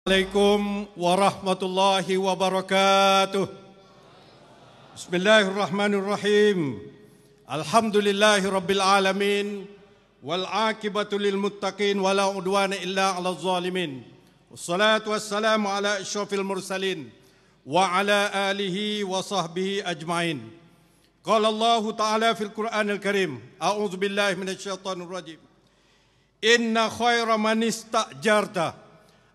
Assalamualaikum warahmatullahi wabarakatuh. Bismillahirrahmanirrahim. Alhamdulillahi rabbil alamin. Wal aqibatu lil muttaqin wala udwana illa 'alal zalimin. Wassalatu wassalamu ala asyrafil mursalin wa ala alihi wa sahbihi ajma'in. Qala Allah Ta'ala fil Qur'anil Karim. A'udzu billahi minasyaitonir rajim. Inna khaira man istajarta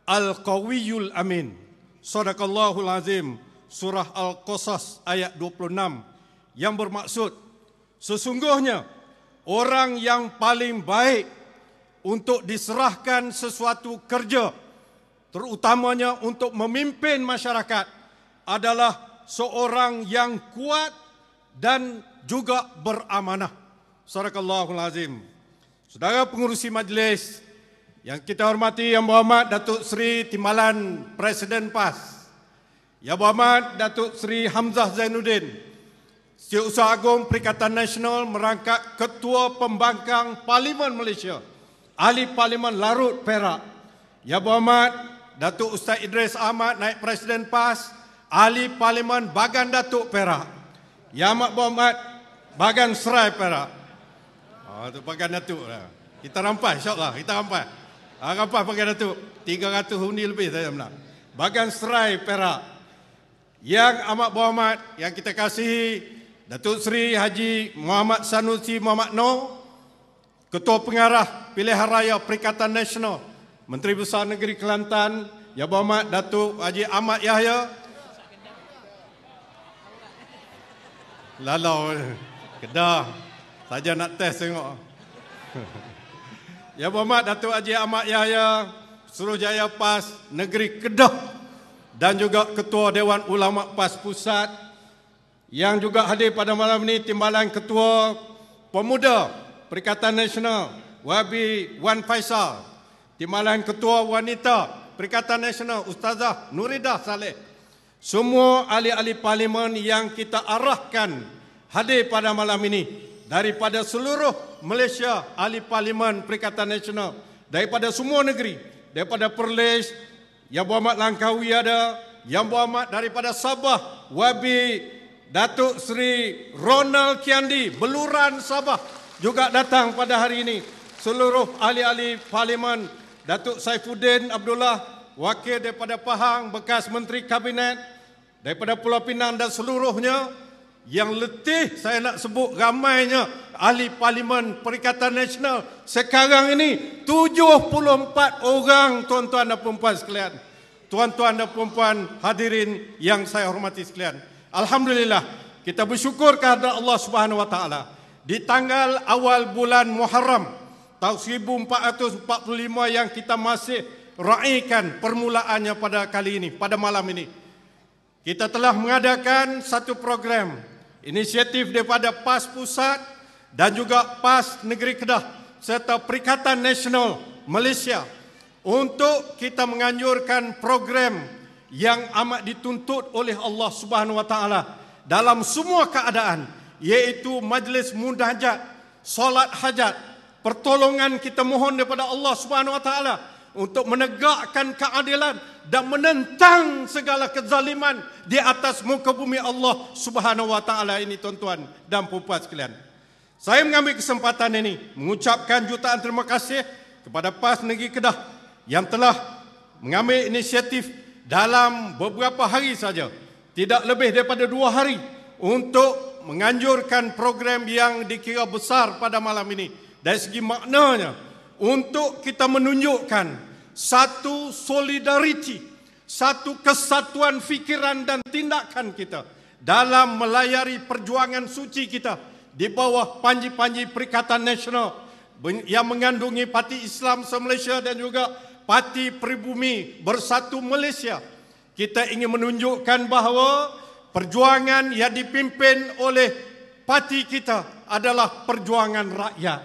Al-Qawiyul Amin. Sadaqallahul Azim. Surah Al-Qasas ayat 26 yang bermaksud sesungguhnya orang yang paling baik untuk diserahkan sesuatu kerja, terutamanya untuk memimpin masyarakat, adalah seorang yang kuat dan juga beramanah. Sadaqallahul Azim. Saudara pengurusi majlis yang kita hormati, Yang Berhormat Datuk Seri Timbalan Presiden PAS, Yang Berhormat Datuk Seri Hamzah Zainuddin, Setiausaha Agung Perikatan Nasional merangkap Ketua Pembangkang Parlimen Malaysia, Ahli Parlimen Larut Perak, Yang Berhormat Datuk Ustaz Idris Ahmad Naib Presiden PAS, Ahli Parlimen Bagan Datuk Perak, Yang Amat Berhormat Bagan Serai Perak. Itu Bagan Datuk lah. Kita rampas, insyaAllah kita rampas. Rampas Bagan Datuk, 300 hundi lebih saya menang. Bagan Serai Perak. Yang amat berhormat, yang kita kasihi, Datuk Seri Haji Muhammad Sanusi Muhammad Noor, Ketua Pengarah Pilihan Raya Perikatan Nasional, Menteri Besar Negeri Kelantan, Yang Berhormat Datuk Haji Ahmad Yahya. Lalau Kedah, saja nak test tengok. Yang Berhormat Datuk Haji Ahmad Yahya, Suruhjaya PAS Negeri Kedah, dan juga Ketua Dewan Ulama PAS Pusat, yang juga hadir pada malam ini Timbalan Ketua Pemuda Perikatan Nasional Wabi Wan Faisal, Timbalan Ketua Wanita Perikatan Nasional Ustazah Nuridah Saleh, semua ahli-ahli parlimen yang kita arahkan hadir pada malam ini daripada seluruh Malaysia, ahli parlimen Perikatan Nasional, daripada semua negeri, daripada Perlis, Yang Berhormat Langkawi ada, Yang Berhormat daripada Sabah, Wabi Datuk Seri Ronald Kiandi, Beluran Sabah juga datang pada hari ini. Seluruh ahli-ahli parlimen, Datuk Saifuddin Abdullah, wakil daripada Pahang, bekas Menteri Kabinet, daripada Pulau Pinang dan seluruhnya. Yang letih saya nak sebut ramainya ahli parlimen Perikatan Nasional sekarang ini 74 orang, tuan-tuan dan puan-puan sekalian. Tuan-tuan dan puan-puan hadirin yang saya hormati sekalian. Alhamdulillah, kita bersyukur kehadrat Allah Subhanahu Wa Taala. Di tanggal awal bulan Muharram tahun 1445 yang kita masih raikan permulaannya pada kali ini, pada malam ini, kita telah mengadakan satu program inisiatif daripada PAS Pusat dan juga PAS Negeri Kedah serta Perikatan Nasional Malaysia untuk kita menganjurkan program yang amat dituntut oleh Allah Subhanahu Wa Taala dalam semua keadaan, iaitu majlis munajat, solat hajat, pertolongan kita mohon daripada Allah Subhanahu Wa Taala untuk menegakkan keadilan dan menentang segala kezaliman di atas muka bumi Allah Subhanahu Wa Taala ini, tuan-tuan dan puan-puan sekalian. Saya mengambil kesempatan ini mengucapkan jutaan terima kasih kepada PAS Negeri Kedah yang telah mengambil inisiatif dalam beberapa hari saja, tidak lebih daripada 2 hari, untuk menganjurkan program yang dikira besar pada malam ini dari segi maknanya, untuk kita menunjukkan satu solidariti, satu kesatuan fikiran dan tindakan kita dalam melayari perjuangan suci kita di bawah panji-panji Perikatan Nasional yang mengandungi Parti Islam Se-Malaysia dan juga Parti Pribumi Bersatu Malaysia. Kita ingin menunjukkan bahawa perjuangan yang dipimpin oleh parti kita adalah perjuangan rakyat.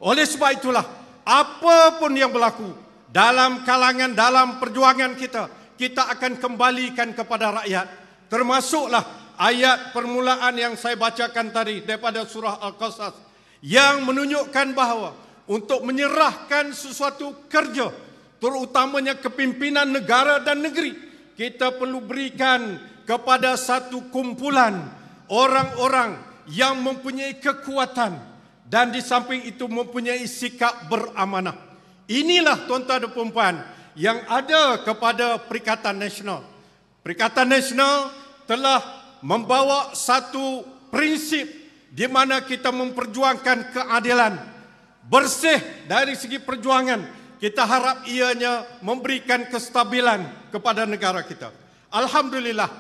Oleh sebab itulah, apapun yang berlaku dalam kalangan, dalam perjuangan kita, kita akan kembalikan kepada rakyat. Termasuklah ayat permulaan yang saya bacakan tadi daripada surah Al-Qasas yang menunjukkan bahawa untuk menyerahkan sesuatu kerja, terutamanya kepimpinan negara dan negeri, kita perlu berikan kepada satu kumpulan orang-orang yang mempunyai kekuatan dan di samping itu mempunyai sikap beramanah. Inilah tuan-tuan dan puan yang ada kepada Perikatan Nasional. Perikatan Nasional telah membawa satu prinsip di mana kita memperjuangkan keadilan. Bersih dari segi perjuangan, kita harap ianya memberikan kestabilan kepada negara kita. Alhamdulillah,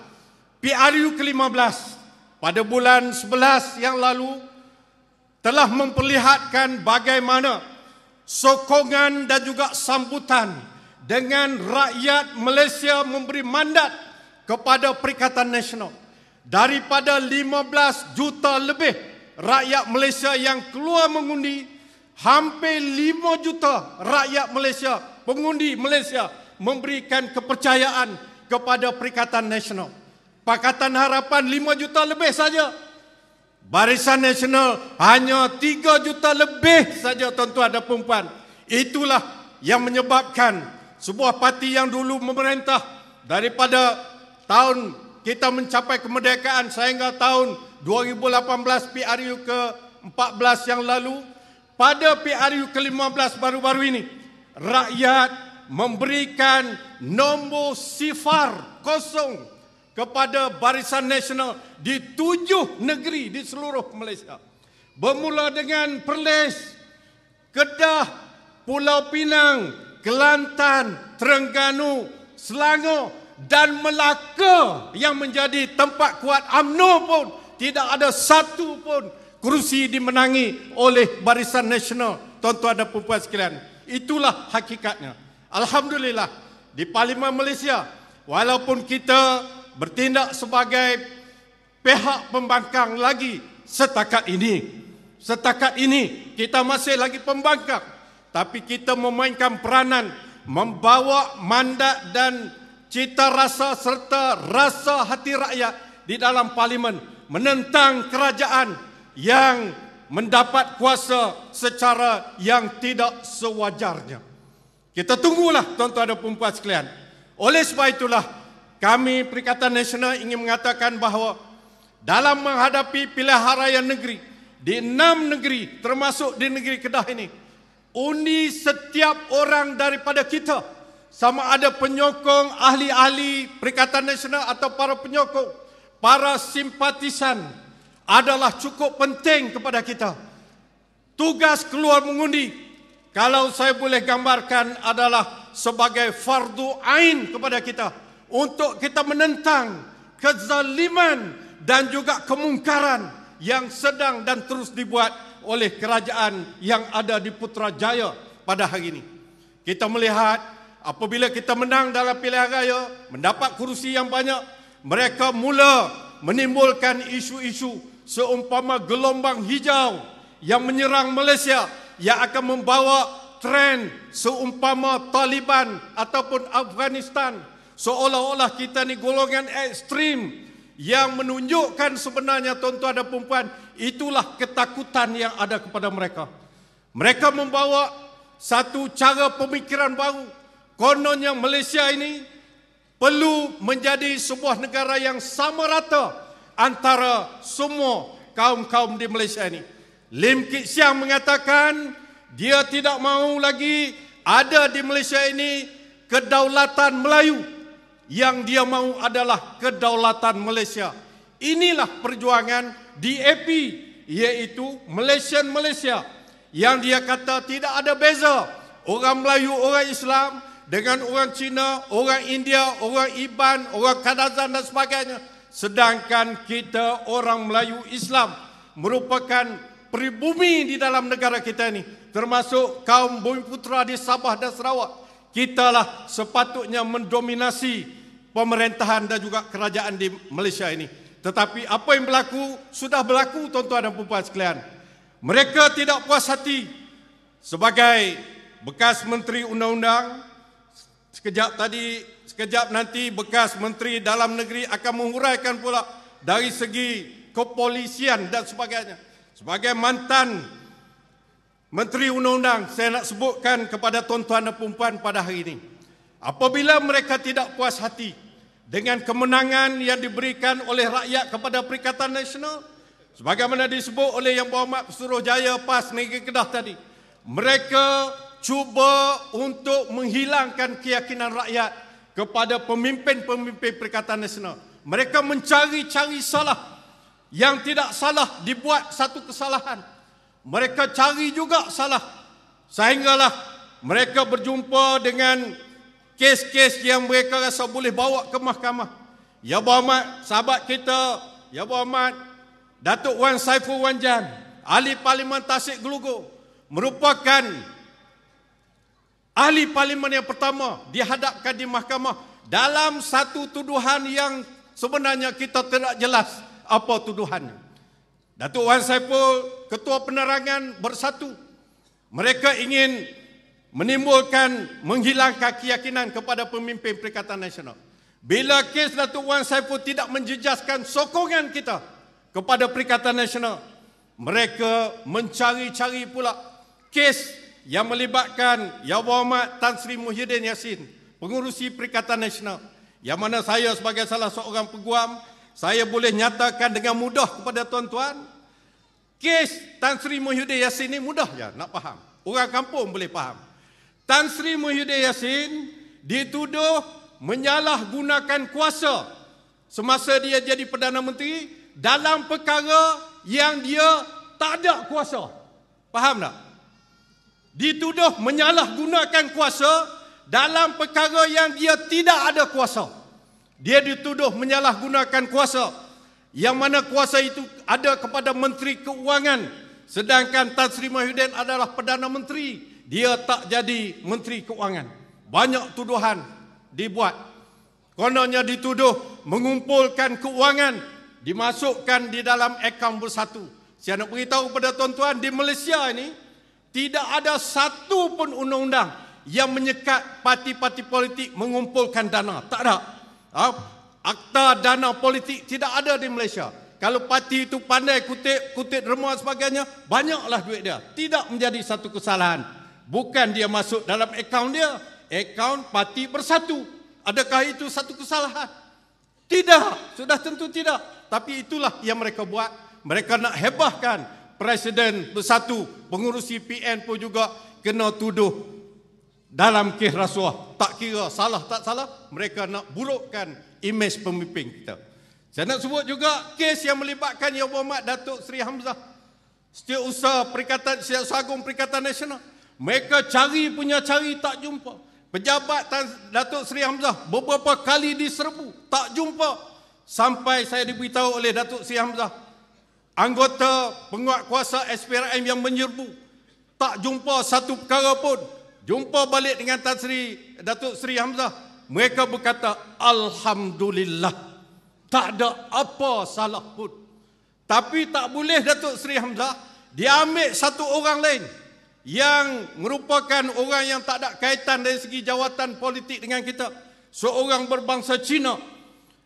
PRU ke-15 pada bulan 11 yang lalu telah memperlihatkan bagaimana sokongan dan juga sambutan dengan rakyat Malaysia memberi mandat kepada Perikatan Nasional. Daripada 15 juta lebih rakyat Malaysia yang keluar mengundi, hampir 5 juta rakyat Malaysia, pengundi Malaysia memberikan kepercayaan kepada Perikatan Nasional. Pakatan Harapan 5 juta lebih saja. Barisan Nasional hanya 3 juta lebih saja tuan-tuan dan puan-puan. Itulah yang menyebabkan sebuah parti yang dulu memerintah daripada tahun kita mencapai kemerdekaan sehingga tahun 2018 PRU ke-14 yang lalu, pada PRU ke-15 baru-baru ini, rakyat memberikan nombor sifar kosong kepada Barisan Nasional di 7 negeri di seluruh Malaysia. Bermula dengan Perlis, Kedah, Pulau Pinang, Kelantan, Terengganu, Selangor dan Melaka yang menjadi tempat kuat UMNO pun tidak ada satu pun kerusi dimenangi oleh Barisan Nasional, tuan-tuan dan puan-puan sekalian. Itulah hakikatnya. Alhamdulillah, di Parlimen Malaysia, walaupun kita bertindak sebagai pihak pembangkang lagi setakat ini kita masih lagi pembangkang, tapi kita memainkan peranan membawa mandat dan cita rasa serta rasa hati rakyat di dalam Parlimen menentang kerajaan yang mendapat kuasa secara yang tidak sewajarnya. Kita tunggulah tuan-tuan dan puan-puan sekalian. Oleh sebab itulah kami Perikatan Nasional ingin mengatakan bahawa dalam menghadapi pilihan raya negeri di 6 negeri termasuk di negeri Kedah ini, undi setiap orang daripada kita, sama ada penyokong ahli-ahli Perikatan Nasional atau para penyokong, para simpatisan, adalah cukup penting kepada kita. Tugas keluar mengundi, kalau saya boleh gambarkan, adalah sebagai fardu ain kepada kita untuk kita menentang kezaliman dan juga kemungkaran yang sedang dan terus dibuat oleh kerajaan yang ada di Putrajaya pada hari ini. Kita melihat apabila kita menang dalam pilihan raya, mendapat kerusi yang banyak, mereka mula menimbulkan isu-isu seumpama gelombang hijau yang menyerang Malaysia, yang akan membawa tren seumpama Taliban ataupun Afghanistan. Seolah-olah kita ni golongan ekstrim yang menunjukkan sebenarnya tuan-tuan dan puan-puan, itulah ketakutan yang ada kepada mereka. Mereka membawa satu cara pemikiran baru. Kononnya Malaysia ini perlu menjadi sebuah negara yang sama rata antara semua kaum-kaum di Malaysia ini. Lim Kit Siang mengatakan dia tidak mahu lagi ada di Malaysia ini kedaulatan Melayu. Yang dia mahu adalah kedaulatan Malaysia. Inilah perjuangan DAP, iaitu Malaysian Malaysia, yang dia kata tidak ada beza orang Melayu, orang Islam dengan orang Cina, orang India, orang Iban, orang Kadazan dan sebagainya. Sedangkan kita orang Melayu Islam merupakan pribumi di dalam negara kita ini, termasuk kaum Bumiputera di Sabah dan Sarawak. Kitalah sepatutnya mendominasi pemerintahan dan juga kerajaan di Malaysia ini. Tetapi apa yang berlaku, sudah berlaku tuan-tuan dan puan-puan sekalian. Mereka tidak puas hati. Sebagai bekas Menteri Undang-Undang, sekejap nanti bekas Menteri Dalam Negeri akan menguraikan pula dari segi kepolisian dan sebagainya. Sebagai mantan Menteri Undang-Undang, saya nak sebutkan kepada tuan-tuan dan puan-puan pada hari ini. Apabila mereka tidak puas hati dengan kemenangan yang diberikan oleh rakyat kepada Perikatan Nasional, sebagaimana disebut oleh Yang Berhormat Suruhjaya PAS Negeri Kedah tadi, mereka cuba untuk menghilangkan keyakinan rakyat kepada pemimpin-pemimpin Perikatan Nasional. Mereka mencari-cari salah. Yang tidak salah dibuat satu kesalahan. Mereka cari juga salah. Sehinggalah mereka berjumpa dengan kes-kes yang mereka rasa boleh bawa ke mahkamah. Ya Berhormat sahabat kita, Ya Berhormat Datuk Wan Saiful Wan Jan, Ahli Parlimen Tasik Gelugor, merupakan ahli parlimen yang pertama dihadapkan di mahkamah dalam satu tuduhan yang sebenarnya kita tidak jelas apa tuduhannya. Datuk Wan Saiful, Ketua Penerangan bersatu. Mereka ingin menimbulkan, menghilangkan keyakinan kepada pemimpin Perikatan Nasional. Bila kes Datuk Wan Saiful tidak menjejaskan sokongan kita kepada Perikatan Nasional, mereka mencari-cari pula kes yang melibatkan Yang Berhormat Tan Sri Muhyiddin Yassin, pengurusi Perikatan Nasional, yang mana saya sebagai salah seorang peguam, saya boleh nyatakan dengan mudah kepada tuan-tuan, kes Tan Sri Muhyiddin Yassin ini mudah je nak faham. Orang kampung boleh faham. Tan Sri Muhyiddin Yassin dituduh menyalahgunakan kuasa semasa dia jadi Perdana Menteri dalam perkara yang dia tak ada kuasa. Faham tak? Dituduh menyalahgunakan kuasa dalam perkara yang dia tidak ada kuasa. Dia dituduh menyalahgunakan kuasa, yang mana kuasa itu ada kepada Menteri Keuangan, sedangkan Tan Sri Muhyiddin adalah Perdana Menteri. Dia tak jadi Menteri Keuangan. Banyak tuduhan dibuat. Kononnya dituduh mengumpulkan keuangan, dimasukkan di dalam akaun bersatu. Saya nak beritahu kepada tuan-tuan, di Malaysia ini tidak ada satu pun undang-undang yang menyekat parti-parti politik mengumpulkan dana. Tak ada. Akta dana politik tidak ada di Malaysia. Kalau parti itu pandai kutip remua sebagainya, banyaklah duit dia. Tidak menjadi satu kesalahan. Bukan dia masuk dalam akaun dia, akaun parti bersatu. Adakah itu satu kesalahan? Tidak, sudah tentu tidak. Tapi itulah yang mereka buat. Mereka nak hebahkan Presiden bersatu, pengurusi PN pun juga kena tuduh dalam kes rasuah. Tak kira salah tak salah, mereka nak burukkan imej pemimpin kita. Saya nak sebut juga kes yang melibatkan Yang Berhormat Datuk Seri Hamzah, Setiausaha Agung Perikatan Nasional. Mereka cari tak jumpa. Pejabat Datuk Seri Hamzah beberapa kali diserbu, tak jumpa. Sampai saya diberitahu oleh Datuk Seri Hamzah, anggota penguatkuasa SPRM yang menyerbu, tak jumpa satu perkara pun. Jumpa balik dengan Datuk Seri Hamzah, mereka berkata, Alhamdulillah, tak ada apa salah pun. Tapi tak boleh Datuk Seri Hamzah dia ambil satu orang lain yang merupakan orang yang tak ada kaitan dari segi jawatan politik dengan kita, seorang berbangsa Cina,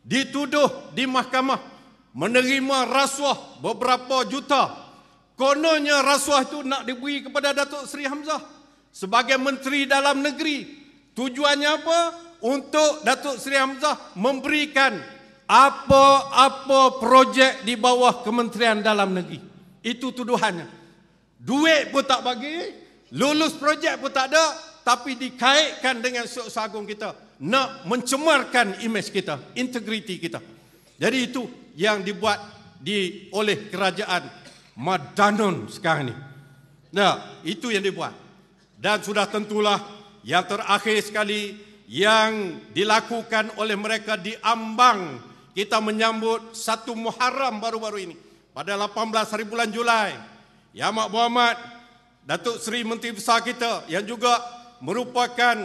dituduh di mahkamah menerima rasuah beberapa juta. Kononnya rasuah itu nak diberi kepada Datuk Seri Hamzah sebagai Menteri Dalam Negeri. Tujuannya apa? Untuk Datuk Seri Hamzah memberikan apa-apa projek di bawah Kementerian Dalam Negeri. Itu tuduhannya. Duit pun tak bagi, lulus projek pun tak ada, tapi dikaitkan dengan Setiausaha Agung kita, nak mencemarkan imej kita, integriti kita. Jadi itu yang dibuat oleh kerajaan Madanon sekarang ni. Nah, itu yang dibuat. Dan sudah tentulah yang terakhir sekali yang dilakukan oleh mereka di Ambang. Kita menyambut 1 Muharram baru-baru ini. Pada 18 hari bulan Julai, Yang Amat Berhormat Datuk Seri Menteri Besar kita yang juga merupakan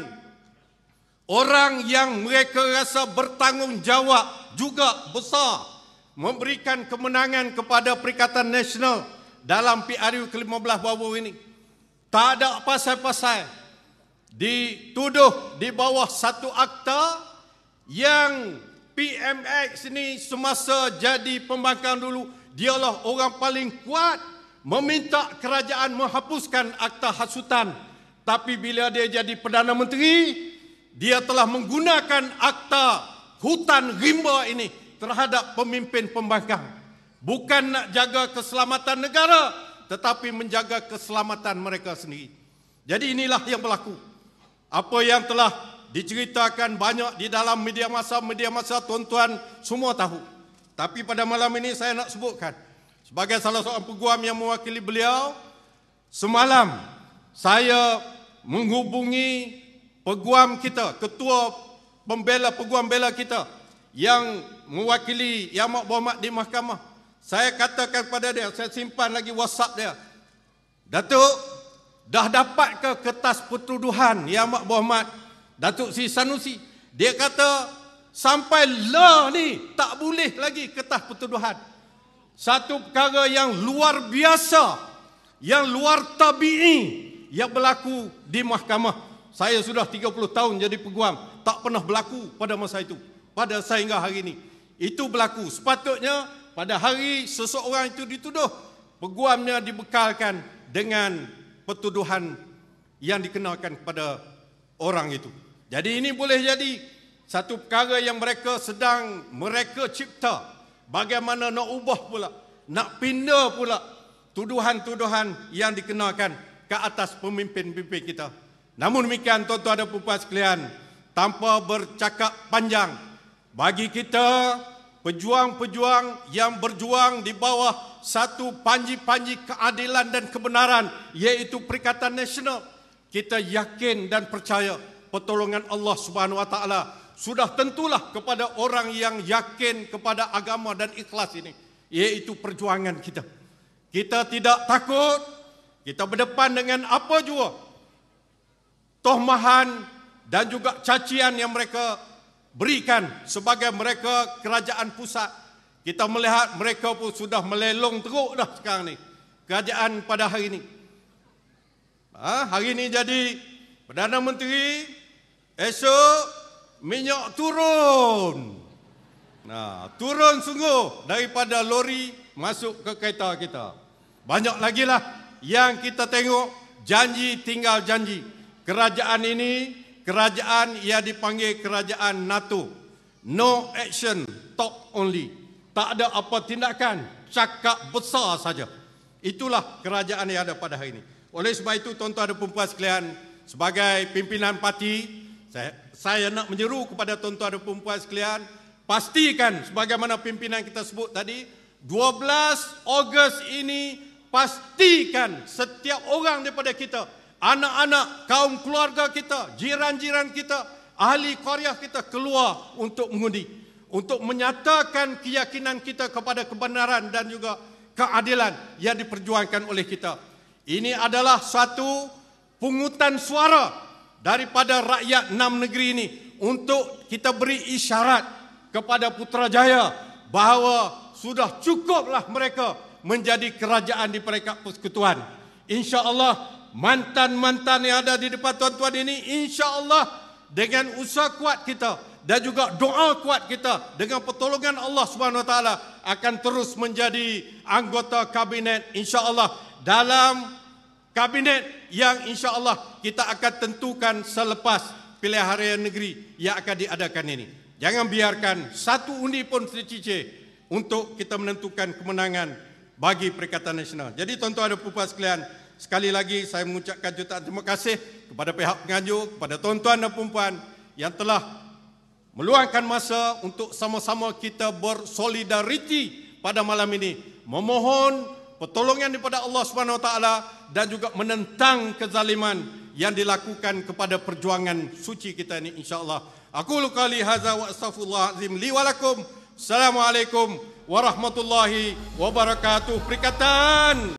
orang yang mereka rasa bertanggungjawab juga besar memberikan kemenangan kepada Perikatan Nasional dalam PRU ke-15 baru ini. Tak ada pasal-pasal dituduh di bawah satu akta yang PMX ini semasa jadi pembangkang dulu, dialah orang paling kuat, meminta kerajaan menghapuskan akta hasutan. Tapi bila dia jadi Perdana Menteri, dia telah menggunakan akta hutan rimba ini terhadap pemimpin pembangkang. Bukan nak jaga keselamatan negara, tetapi menjaga keselamatan mereka sendiri. Jadi inilah yang berlaku. Apa yang telah diceritakan banyak di dalam media massa tuan-tuan semua tahu. Tapi pada malam ini saya nak sebutkan, sebagai salah seorang peguam yang mewakili beliau, semalam saya menghubungi peguam kita, ketua peguam bela kita yang mewakili Yang Amat Berhormat di mahkamah. Saya katakan kepada dia, saya simpan lagi WhatsApp dia, Datuk, dah dapat ke kertas pertuduhan Yang Amat Berhormat Datuk Seri Sanusi? Dia kata, sampai lah ni tak boleh lagi kertas pertuduhan. Satu perkara yang luar biasa, yang luar tabi'i yang berlaku di mahkamah. Saya sudah 30 tahun jadi peguam, tak pernah berlaku pada masa itu, pada sehingga hari ini. Itu berlaku. Sepatutnya pada hari seseorang itu dituduh, peguamnya dibekalkan dengan pertuduhan yang dikenakan kepada orang itu. Jadi ini boleh jadi satu perkara yang mereka cipta. Bagaimana nak ubah pula, nak pindah pula tuduhan-tuduhan yang dikenakan ke atas pemimpin-pemimpin kita. Namun demikian, tuan-tuan dan puan-puan sekalian, tanpa bercakap panjang, bagi kita pejuang-pejuang yang berjuang di bawah satu panji-panji keadilan dan kebenaran, iaitu Perikatan Nasional, kita yakin dan percaya pertolongan Allah Subhanahu Wa Taala sudah tentulah kepada orang yang yakin kepada agama dan ikhlas ini, iaitu perjuangan kita. Kita tidak takut, kita berdepan dengan apa jua tohmahan dan juga cacian yang mereka berikan sebagai mereka kerajaan pusat. Kita melihat mereka pun sudah melelong teruk dah sekarang ni, kerajaan pada hari ini. Hari ini jadi Perdana Menteri, esok minyak turun. Turun sungguh daripada lori masuk ke kereta kita. Banyak lagi lah yang kita tengok, janji tinggal janji. Kerajaan ini, kerajaan yang dipanggil kerajaan NATO. No action, talk only. Tak ada apa tindakan, cakap besar saja. Itulah kerajaan yang ada pada hari ini. Oleh sebab itu, tuan-tuan dan puan-puan sekalian, sebagai pimpinan parti, saya nak menyeru kepada tuan-tuan dan puan-puan sekalian, pastikan sebagaimana pimpinan kita sebut tadi, 12 Ogos ini pastikan setiap orang daripada kita, anak-anak, kaum keluarga kita, jiran-jiran kita, ahli qaryah kita keluar untuk mengundi, untuk menyatakan keyakinan kita kepada kebenaran dan juga keadilan yang diperjuangkan oleh kita. Ini adalah satu pungutan suara daripada rakyat 6 negeri ini untuk kita beri isyarat kepada Putrajaya bahawa sudah cukuplah mereka menjadi kerajaan di peringkat persekutuan. InsyaAllah mantan-mantan yang ada di depan tuan-tuan ini, insya-Allah dengan usaha kuat kita dan juga doa kuat kita, dengan pertolongan Allah Subhanahu Wa Taala, akan terus menjadi anggota kabinet, insya-Allah, dalam kabinet yang insya-Allah kita akan tentukan selepas pilihan raya negeri yang akan diadakan ini. Jangan biarkan satu undi pun tercicir untuk kita menentukan kemenangan bagi Perikatan Nasional. Jadi tuan-tuan dan puan-puan sekalian, sekali lagi saya mengucapkan jutaan terima kasih kepada pihak penganjur, kepada tuan-tuan dan puan-puan yang telah meluangkan masa untuk sama-sama kita bersolidariti pada malam ini, memohon pertolongan daripada Allah Subhanahu Wa Taala dan juga menentang kezaliman yang dilakukan kepada perjuangan suci kita ini, insya-Allah. Aku qali hadza wa astaghfirullah azim li wa lakum. Assalamualaikum warahmatullahi wabarakatuh. Perikatan